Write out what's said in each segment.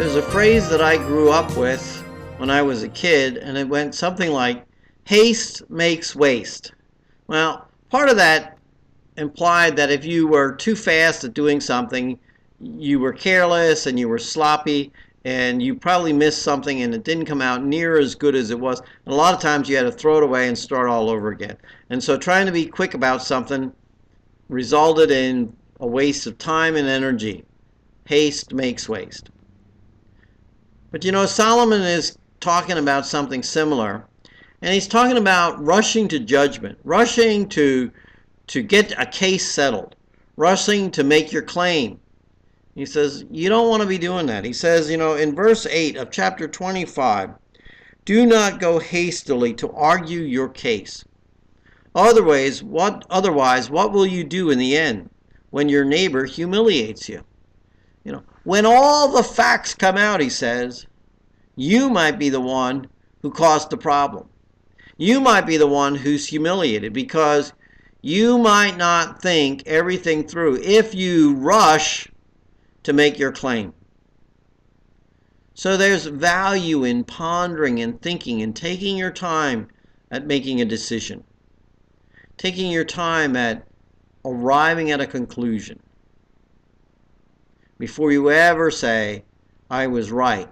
There's a phrase that I grew up with when I was a kid, and it went something like, haste makes waste. Well, part of that implied that if you were too fast at doing something, you were careless and you were sloppy, and you probably missed something and it didn't come out near as good as it was. And a lot of times you had to throw it away and start all over again. And so trying to be quick about something resulted in a waste of time and energy. Haste makes waste. But you know, Solomon is talking about something similar, and he's talking about rushing to judgment, rushing to get a case settled, rushing to make your claim. He says, you don't want to be doing that. He says, you know, in verse 8 of chapter 25, do not go hastily to argue your case. Otherwise, what will you do in the end when your neighbor humiliates you? You know, when all the facts come out, he says, you might be the one who caused the problem. You might be the one who's humiliated because you might not think everything through if you rush to make your claim. So there's value in pondering and thinking and taking your time at making a decision. Taking your time at arriving at a conclusion before you ever say, I was right.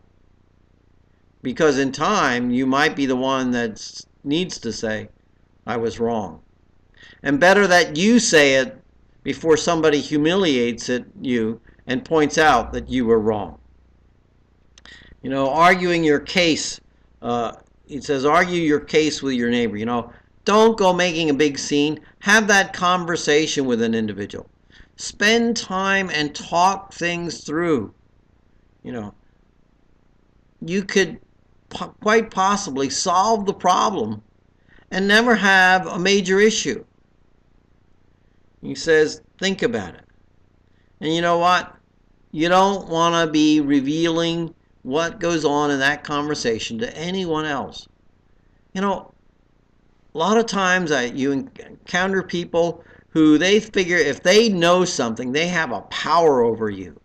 Because in time, you might be the one that needs to say, I was wrong. And better that you say it before somebody humiliates you and points out that you were wrong. You know, arguing your case, it says argue your case with your neighbor. You know, don't go making a big scene. Have that conversation with an individual. Spend time and talk things through. You know, you could quite possibly solve the problem and never have a major issue. He says, think about it. And you know what? You don't want to be revealing what goes on in that conversation to anyone else. You know, a lot of times you encounter people who they figure if they know something, they have a power over you.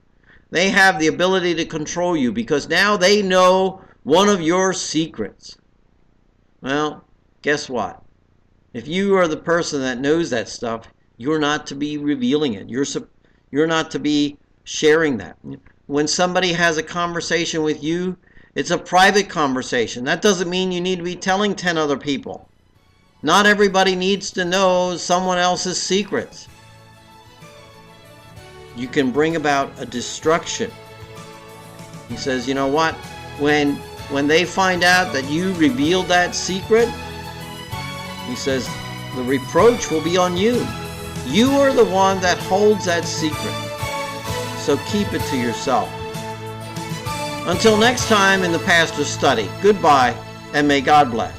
They have the ability to control you because now they know one of your secrets. Well, guess what? If you are the person that knows that stuff, you're not to be revealing it. You're not to be sharing that. When somebody has a conversation with you, it's a private conversation. That doesn't mean you need to be telling 10 other people. Not everybody needs to know someone else's secrets. You can bring about a destruction. He says, you know what? When they find out that you revealed that secret, he says, the reproach will be on you. You are the one that holds that secret. So keep it to yourself. Until next time in the Pastor's Study, goodbye and may God bless.